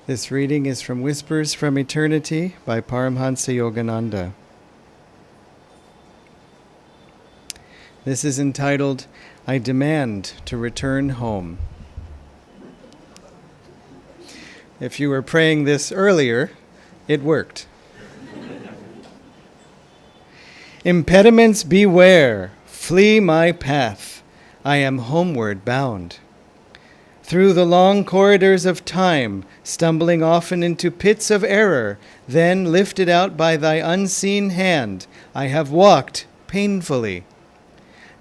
This reading is from Whispers from Eternity by Paramhansa Yogananda. This is entitled, I Demand to Return Home. If you were praying this earlier, it worked. Impediments beware, flee my path, I am homeward bound. Through the long corridors of time, stumbling often into pits of error, then lifted out by thy unseen hand, I have walked painfully.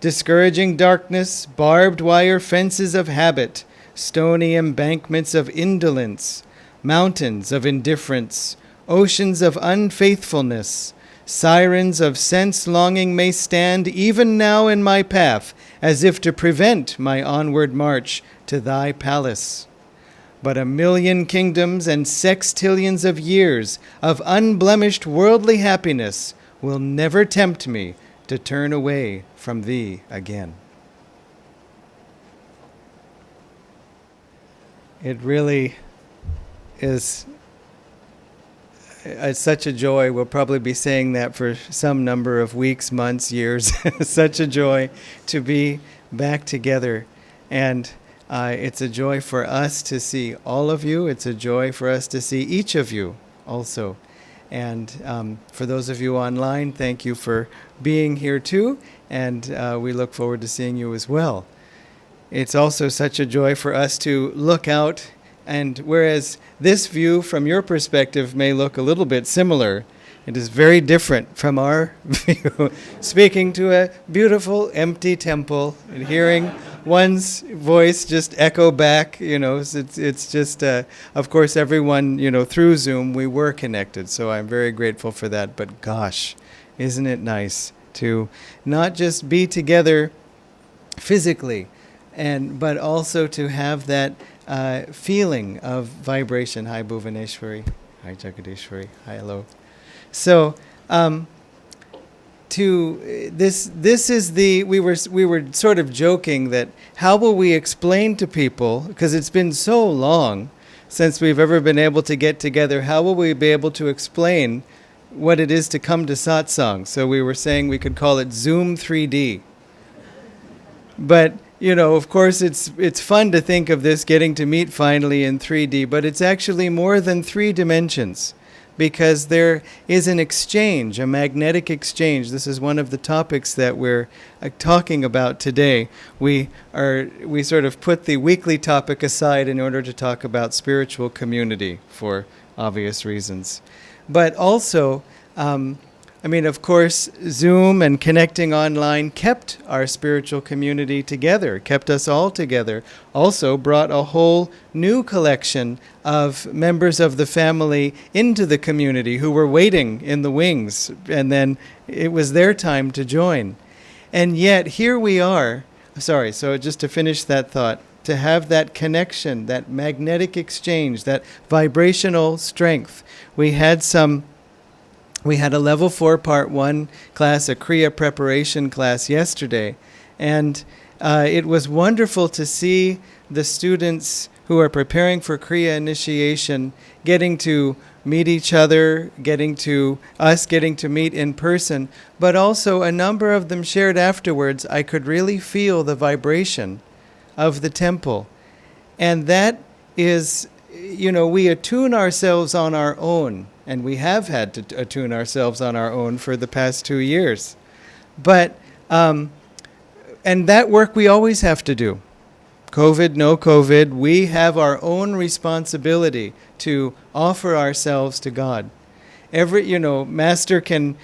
Discouraging darkness, barbed wire fences of habit, stony embankments of indolence, mountains of indifference, oceans of unfaithfulness, sirens of sense-longing may stand even now in my path, as if to prevent my onward march to thy palace. But 1,000,000 kingdoms and sextillions of years of unblemished worldly happiness will never tempt me to turn away from thee again. It really is such a joy. We'll probably be saying that for some number of weeks, months, years. Such a joy to be back together. And it's a joy for us to see all of you. It's a joy for us to see each of you also. And for those of you online, thank you for being here too. And we look forward to seeing you as well. It's also such a joy for us to look out, and whereas this view from your perspective may look a little bit similar, it is very different from our view. Speaking to a beautiful empty temple and hearing one's voice just echo back, it's just, of course, everyone, through Zoom, we were connected. So I'm very grateful for that. But gosh, isn't it nice to not just be together physically, but also to have that feeling of vibration. Hi, Bhuvaneshwari. Hi, Jagadeshwari. Hi, hello. So, this is we were sort of joking that how will we explain to people, because it's been so long since we've ever been able to get together, how will we be able to explain what it is to come to satsang? So we were saying we could call it Zoom 3D. But of course, it's fun to think of this getting to meet finally in 3D, but it's actually more than 3 dimensions, because there is an exchange, a magnetic exchange. This is one of the topics that we're talking about today. We sort of put the weekly topic aside in order to talk about spiritual community for obvious reasons. But also, of course, Zoom and connecting online kept our spiritual community together, kept us all together. Also brought a whole new collection of members of the family into the community who were waiting in the wings, and then it was their time to join. And yet, here we are. So just to finish that thought, to have that connection, that magnetic exchange, that vibrational strength. We had a level 4 part 1 class, a Kriya preparation class yesterday, and it was wonderful to see the students who are preparing for Kriya initiation getting to meet each other, getting to meet in person, but also a number of them shared afterwards, I could really feel the vibration of the temple. And that is, we attune ourselves on our own. And we have had to attune ourselves on our own for the past 2 years. But, and that work we always have to do. COVID, no COVID, we have our own responsibility to offer ourselves to God. Master can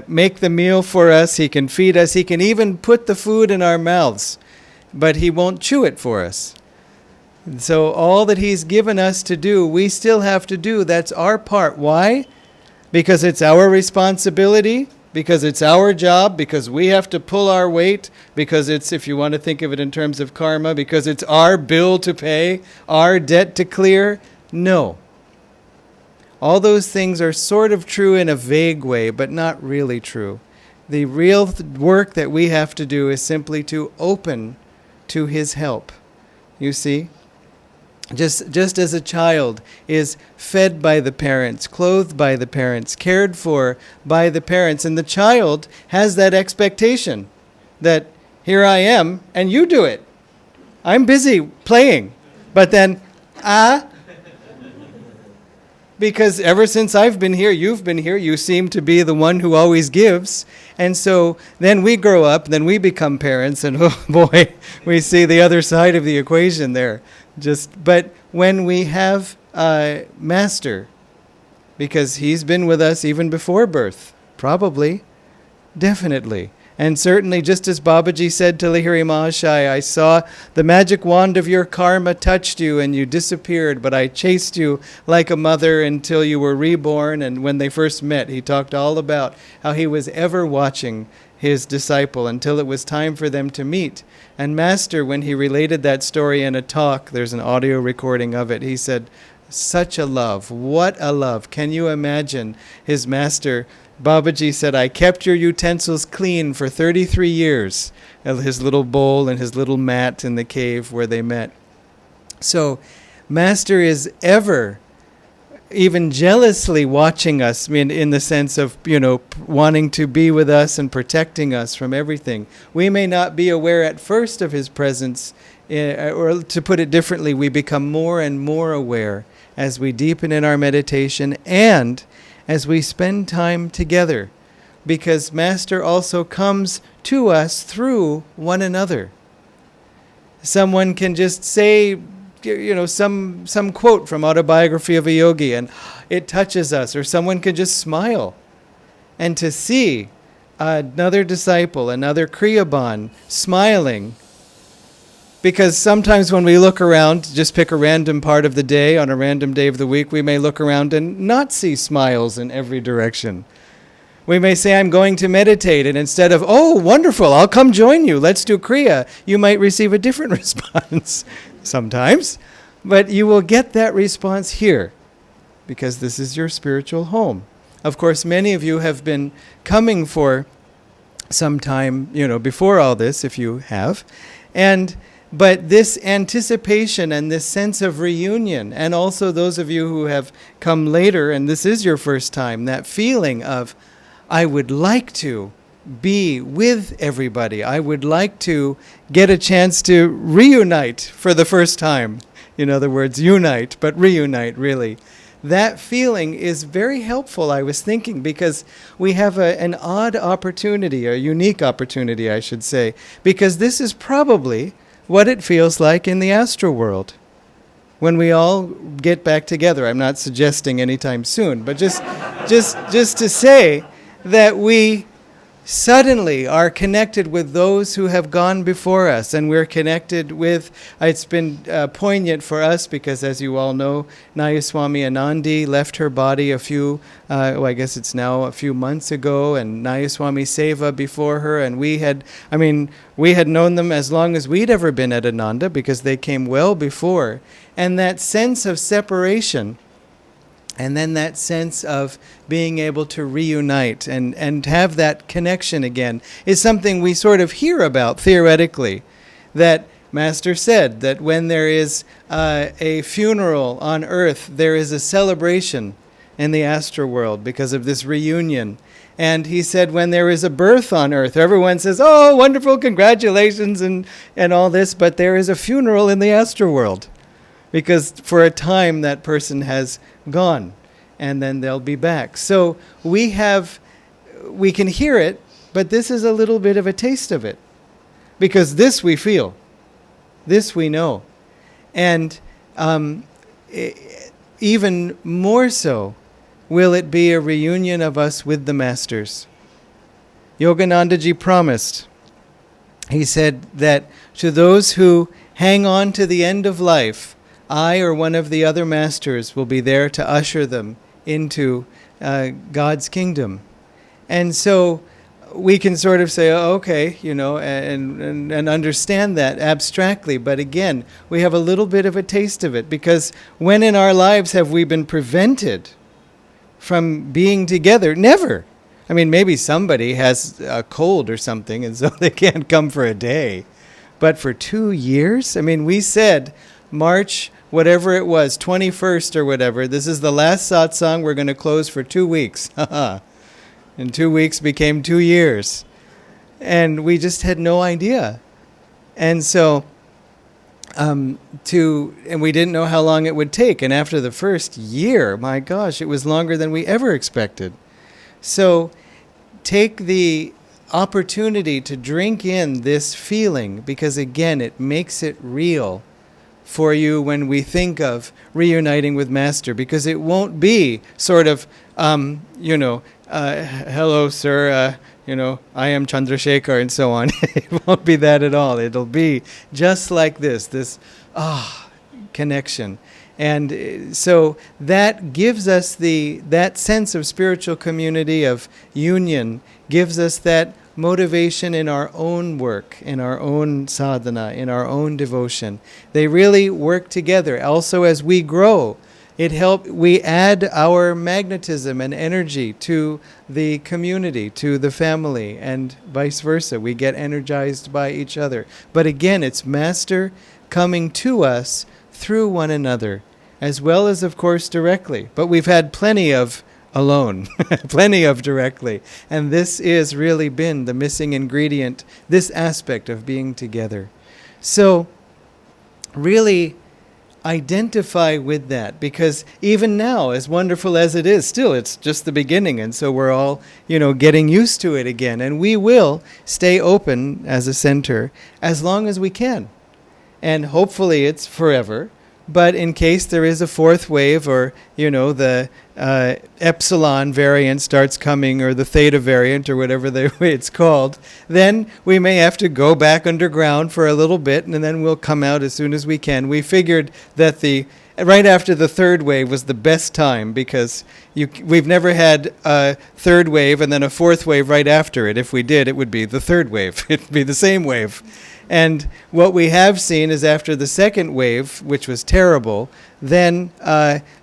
make the meal for us, he can feed us, he can even put the food in our mouths, but he won't chew it for us. So all that he's given us to do, we still have to do. That's our part. Why? Because it's our responsibility, because it's our job, because we have to pull our weight, because it's, if you want to think of it in terms of karma, because it's our bill to pay, our debt to clear. No. All those things are sort of true in a vague way, but not really true. The real work that we have to do is simply to open to his help. You see? Just as a child is fed by the parents, clothed by the parents, cared for by the parents, and the child has that expectation that here I am and you do it. I'm busy playing. But then, because ever since I've been here, you've been here, you seem to be the one who always gives. And so then we grow up, then we become parents, and oh boy, we see the other side of the equation there. But when we have a master, because he's been with us even before birth, probably, definitely. And certainly, just as Babaji said to Lahiri Mahashaya, I saw the magic wand of your karma touched you and you disappeared, but I chased you like a mother until you were reborn. And when they first met, he talked all about how he was ever watching his disciple until it was time for them to meet. And Master, when he related that story in a talk, there's an audio recording of it, he said, such a love, what a love. Can you imagine his master? Babaji said, I kept your utensils clean for 33 years. His little bowl and his little mat in the cave where they met. So, Master is ever, even jealously watching us, in the sense of, wanting to be with us and protecting us from everything. We may not be aware at first of his presence, or to put it differently, we become more and more aware as we deepen in our meditation and as we spend time together, because Master also comes to us through one another. Someone can just say, some quote from Autobiography of a Yogi, and it touches us, or someone can just smile. And to see another disciple, another Kriyaban, smiling, because sometimes when we look around, just pick a random part of the day, on a random day of the week, we may look around and not see smiles in every direction. We may say, I'm going to meditate, and instead of, oh, wonderful, I'll come join you, let's do Kriya, you might receive a different response sometimes. But you will get that response here, because this is your spiritual home. Of course, many of you have been coming for some time, before all this, if you have. But this anticipation and this sense of reunion, and also those of you who have come later, and this is your first time, that feeling of, I would like to be with everybody. I would like to get a chance to reunite for the first time. In other words, unite, but reunite, really. That feeling is very helpful, I was thinking, because we have an odd opportunity, a unique opportunity, I should say, because this is probably what it feels like in the astral world when we all get back together. I'm not suggesting anytime soon, but just to say that we suddenly are connected with those who have gone before us, and we're connected with, it's been poignant for us because, as you all know, Nayaswami Anandi left her body I guess it's now a few months ago, and Nayaswami Seva before her, and we had known them as long as we'd ever been at Ananda, because they came well before. And that sense of separation, and then that sense of being able to reunite and have that connection again, is something we sort of hear about theoretically. That Master said that when there is a funeral on earth, there is a celebration in the astral world because of this reunion. And he said when there is a birth on earth, everyone says, oh, wonderful, congratulations, and all this, but there is a funeral in the astral world, because for a time that person has gone, and then they'll be back. So we can hear it, but this is a little bit of a taste of it, because this we feel, this we know. And even more so will it be a reunion of us with the masters. Yoganandaji promised. He said that to those who hang on to the end of life, I or one of the other masters will be there to usher them into God's kingdom. And so we can sort of say, oh, okay, and understand that abstractly. But again, we have a little bit of a taste of it, because when in our lives have we been prevented from being together? Never. I mean, maybe somebody has a cold or something, and so they can't come for a day. But for 2 years? I mean, we said March whatever it was, 21st or whatever, this is the last satsang, we're going to close for 2 weeks. And 2 weeks became 2 years. And we just had no idea. And so, and we didn't know how long it would take. And after the first year, my gosh, it was longer than we ever expected. So take the opportunity to drink in this feeling, because again, it makes it real for you when we think of reuniting with Master, because it won't be sort of, hello, sir, I am Chandrasekhar and so on. It won't be that at all. It'll be just like this connection. And so that gives us that sense of spiritual community, of union, gives us that motivation in our own work, in our own sadhana, in our own devotion. They really work together. Also, as we grow, we add our magnetism and energy to the community, to the family, and vice versa. We get energized by each other. But again, it's Master coming to us through one another, as well as, of course, directly. But we've had plenty of alone, plenty of directly. And this is really been the missing ingredient, this aspect of being together. So really identify with that, because even now, as wonderful as it is, still it's just the beginning, and so we're all, getting used to it again. And we will stay open as a center as long as we can. And hopefully it's forever. But in case there is a fourth wave, or, the epsilon variant starts coming, or the theta variant, or whatever it's called, then we may have to go back underground for a little bit, and then we'll come out as soon as we can. We figured that right after the third wave was the best time, because we've never had a third wave and then a fourth wave right after it. If we did, it would be the third wave. It would be the same wave. And what we have seen is after the second wave, which was terrible, then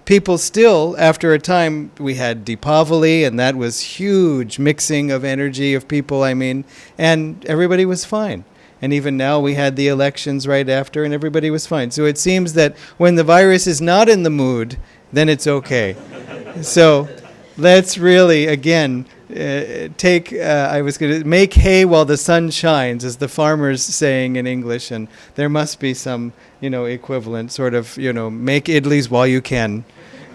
people still, after a time, we had Deepavali, and that was huge mixing of energy of people, and everybody was fine. And even now we had the elections right after, and everybody was fine. So it seems that when the virus is not in the mood, then it's okay. So let's really, again, I was going to make hay while the sun shines, as the farmer's saying in English, and there must be some, equivalent sort of, make idlis while you can.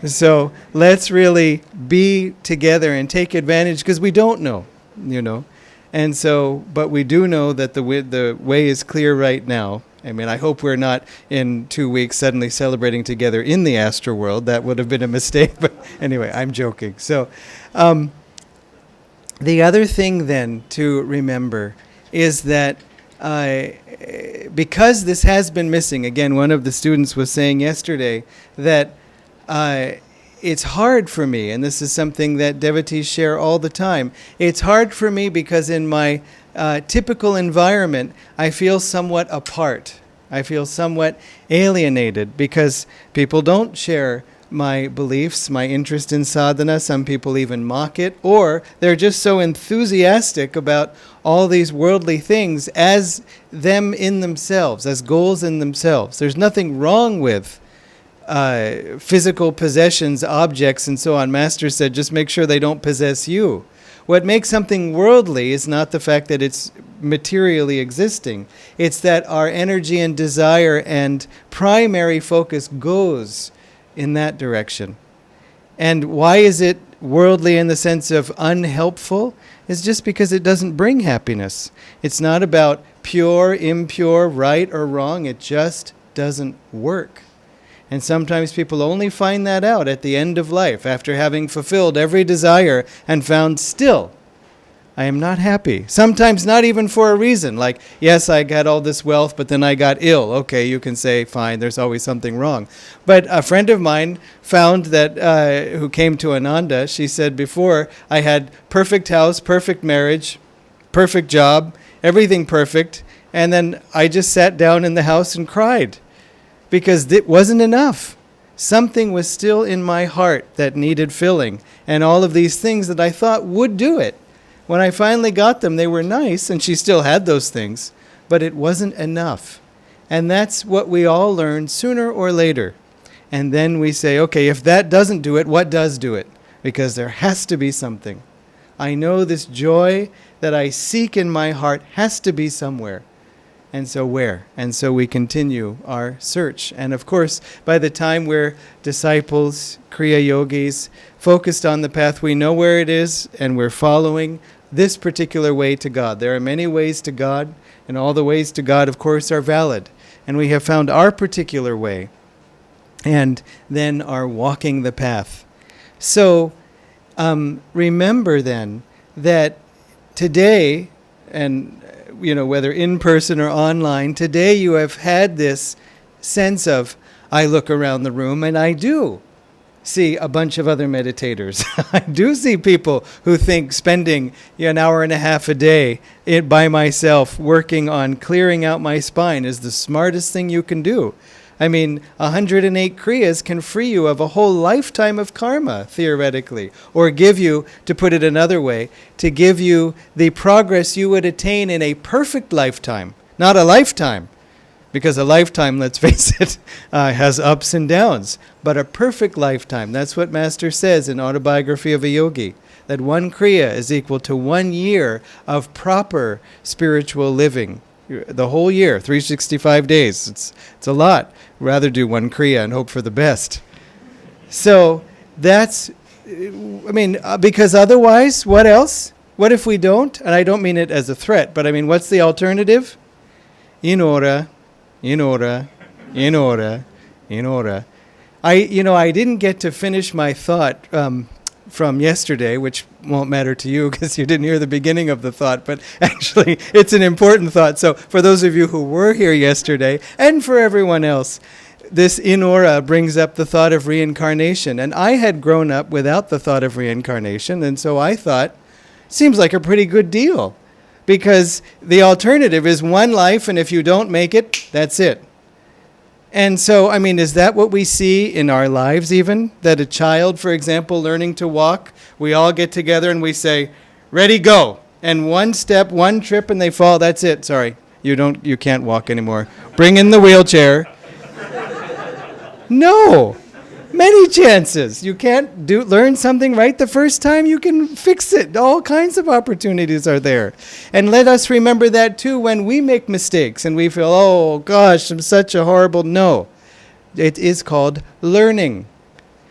So let's really be together and take advantage, because we don't know, And so, but we do know that the way is clear right now. I hope we're not in 2 weeks suddenly celebrating together in the astral world. That would have been a mistake. But anyway, I'm joking. So the other thing then to remember is that because this has been missing, again, one of the students was saying yesterday that it's hard for me, and this is something that devotees share all the time. It's hard for me because in my typical environment, I feel somewhat apart. I feel somewhat alienated because people don't share my beliefs, my interest in sadhana. Some people even mock it, or they're just so enthusiastic about all these worldly things as them in themselves, as goals in themselves. There's nothing wrong with physical possessions, objects, and so on. Master said, just make sure they don't possess you. What makes something worldly is not the fact that it's materially existing. It's that our energy and desire and primary focus goes in that direction. And why is it worldly in the sense of unhelpful? It's just because it doesn't bring happiness. It's not about pure, impure, right or wrong. It just doesn't work. And sometimes people only find that out at the end of life, after having fulfilled every desire and found still, I am not happy. Sometimes not even for a reason, like, yes, I got all this wealth, but then I got ill. Okay, you can say, fine, there's always something wrong. But a friend of mine found that, who came to Ananda, she said before, I had perfect house, perfect marriage, perfect job, everything perfect, and then I just sat down in the house and cried. Because it wasn't enough. Something was still in my heart that needed filling. And all of these things that I thought would do it. When I finally got them, they were nice, and she still had those things. But it wasn't enough. And that's what we all learn sooner or later. And then we say, okay, if that doesn't do it, what does do it? Because there has to be something. I know this joy that I seek in my heart has to be somewhere. And so where? And so we continue our search. And of course, by the time we're disciples, Kriya Yogis, focused on the path, we know where it is, and we're following this particular way to God. There are many ways to God, and all the ways to God, of course, are valid. And we have found our particular way, and then are walking the path. So remember then that today, and whether in person or online, today you have had this sense of, I look around the room and I do see a bunch of other meditators. I do see people who think spending an hour and a half a day by myself working on clearing out my spine is the smartest thing you can do. I mean, 108 Kriyas can free you of a whole lifetime of karma, theoretically, or give you, to put it another way, to give you the progress you would attain in a perfect lifetime, not a lifetime, because a lifetime, let's face it, has ups and downs, but a perfect lifetime. That's what Master says in Autobiography of a Yogi, that 1 Kriya is equal to 1 year of proper spiritual living. The whole year, 365 days. It's a lot. Rather do 1 Kriya and hope for the best. So that's, because otherwise, what else? What if we don't? And I don't mean it as a threat, but what's the alternative? In ora. I didn't get to finish my thought from yesterday, which won't matter to you because you didn't hear the beginning of the thought, but actually it's an important thought. So for those of you who were here yesterday, and for everyone else, this in aura brings up the thought of reincarnation. And I had grown up without the thought of reincarnation, and so I thought, seems like a pretty good deal, because the alternative is one life, and if you don't make it, that's it. And so, is that what we see in our lives even? That a child, for example, learning to walk, we all get together and we say, ready, go. And one step, one trip, and they fall. That's it. Sorry, you can't walk anymore. Bring in the wheelchair. No. Many chances. You can't learn something right the first time, you can fix it. All kinds of opportunities are there. And let us remember that too when we make mistakes and we feel, oh gosh, I'm such a horrible... No. It is called learning.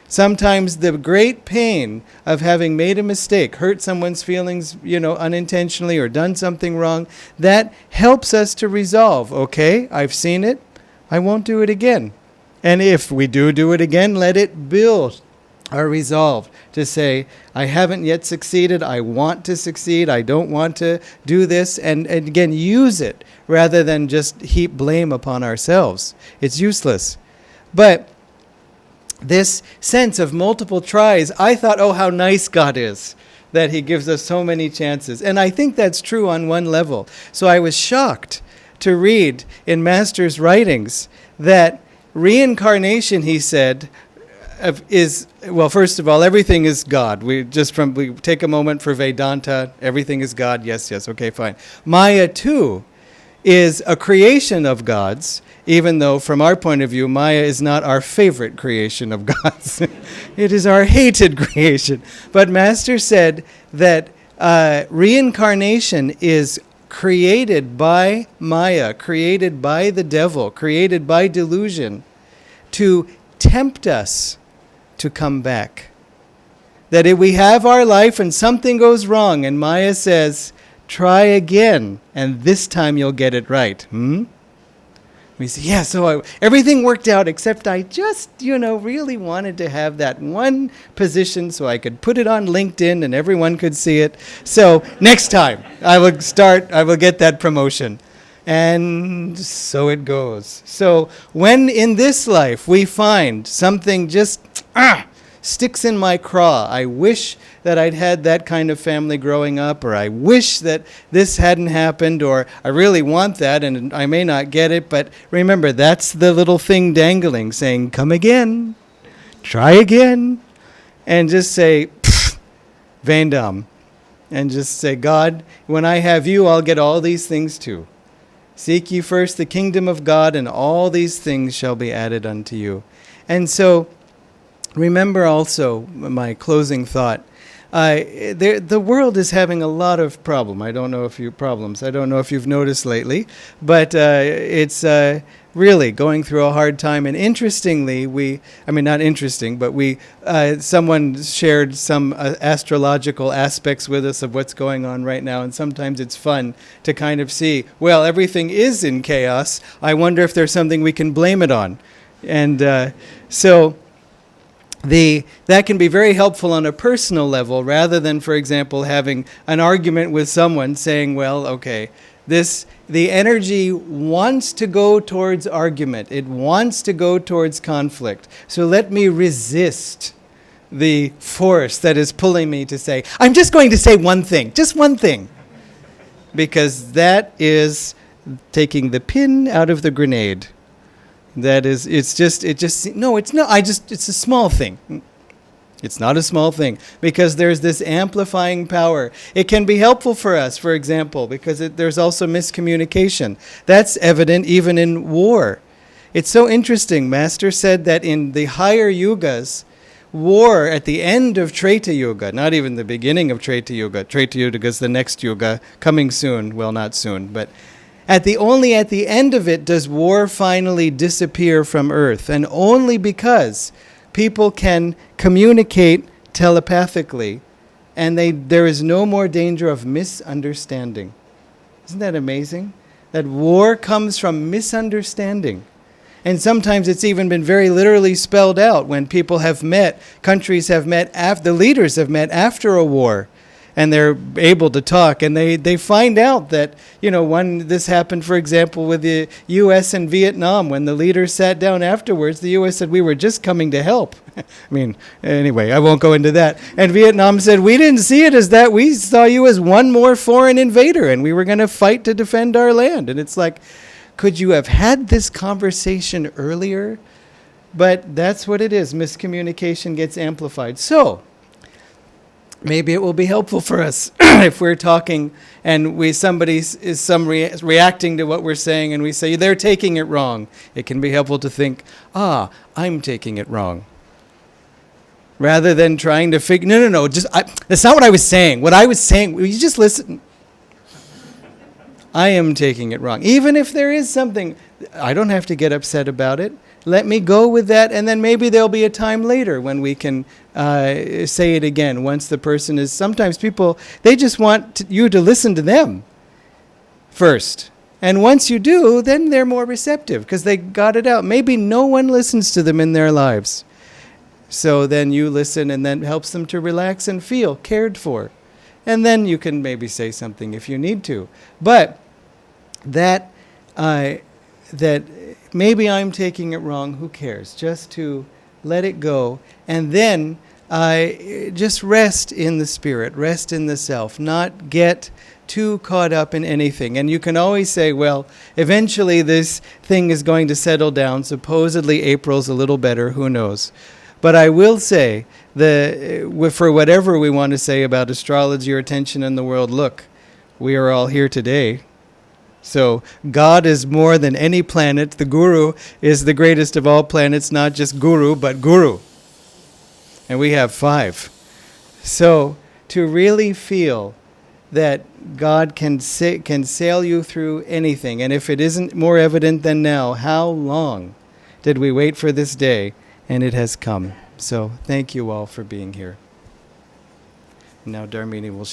Sometimes the great pain of having made a mistake, hurt someone's feelings, unintentionally, or done something wrong, that helps us to resolve, okay, I've seen it, I won't do it again. And if we do it again, let it build our resolve to say, I haven't yet succeeded, I want to succeed, I don't want to do this, and again, use it rather than just heap blame upon ourselves. It's useless. But this sense of multiple tries, I thought, oh, how nice God is, that He gives us so many chances. And I think that's true on one level. So I was shocked to read in Master's writings that reincarnation, he said, is, well, first of all, everything is God. We take a moment for Vedanta. Everything is God. Yes, okay, fine. Maya, too, is a creation of God's, even though, from our point of view, Maya is not our favorite creation of God's. It is our hated creation. But Master said that reincarnation is created by Maya, created by the devil, created by delusion, to tempt us to come back. That if we have our life and something goes wrong, and Maya says, try again, and this time you'll get it right. We say, yeah, so everything worked out, except I just, really wanted to have that one position so I could put it on LinkedIn and everyone could see it. So next time I will get that promotion. And so it goes. So when in this life we find something just sticks in my craw, I wish that I'd had that kind of family growing up, or I wish that this hadn't happened, or I really want that and I may not get it, but remember, that's the little thing dangling, saying, come again, try again, and just say, Vandam, and just say, God, when I have you, I'll get all these things too. Seek ye first the kingdom of God, and all these things shall be added unto you. And so remember also my closing thought. The world is having a lot of problems. I don't know if you've noticed lately, but it's really going through a hard time. And interestingly, someone shared some astrological aspects with us of what's going on right now. And sometimes it's fun to kind of see, well, everything is in chaos. I wonder if there's something we can blame it on. And so that can be very helpful on a personal level, rather than, for example, having an argument with someone saying, well, okay, the energy wants to go towards argument. It wants to go towards conflict. So let me resist the force that is pulling me to say, I'm just going to say one thing, just one thing. Because that is taking the pin out of the grenade. It's a small thing. It's not a small thing, because there's this amplifying power. It can be helpful for us, for example, because there's also miscommunication. That's evident even in war. It's so interesting. Master said that in the higher yugas, war at the end of Treta Yuga, not even the beginning of Treta Yuga. Treta Yuga is the next yuga, coming soon. Well, not soon, but only at the end of it does war finally disappear from Earth, and only because people can communicate telepathically, and there is no more danger of misunderstanding. Isn't that amazing? That war comes from misunderstanding. And sometimes it's even been very literally spelled out when people have met, countries have met, the leaders have met after a war. And they're able to talk, and they find out that, this happened, for example, with the U.S. and Vietnam. When the leaders sat down afterwards, the U.S. said, we were just coming to help. Anyway, I won't go into that. And Vietnam said, we didn't see it as that. We saw you as one more foreign invader, and we were going to fight to defend our land. And it's like, could you have had this conversation earlier? But that's what it is. Miscommunication gets amplified. So maybe it will be helpful for us if we're talking and somebody is reacting to what we're saying, and we say, they're taking it wrong. It can be helpful to think, I'm taking it wrong. Rather than trying to figure, no, that's not what I was saying. What I was saying, you just listen. I am taking it wrong. Even if there is something, I don't have to get upset about it. Let me go with that, and then maybe there'll be a time later when we can say it again. Once the person is, sometimes people, they just want you to listen to them first. And once you do, then they're more receptive because they got it out. Maybe no one listens to them in their lives. So then you listen, and then helps them to relax and feel cared for. And then you can maybe say something if you need to. But that maybe I'm taking it wrong, who cares? Just to let it go, and then just rest in the spirit, rest in the self, not get too caught up in anything. And you can always say, well, eventually this thing is going to settle down. Supposedly April's a little better, who knows? But I will say, for whatever we want to say about astrology or attention in the world, look, we are all here today. So God is more than any planet. The Guru is the greatest of all planets, not just Guru, but Guru. And we have 5. So to really feel that God can sail you through anything, and if it isn't more evident than now, how long did we wait for this day? And it has come. So thank you all for being here. Now Dharmini will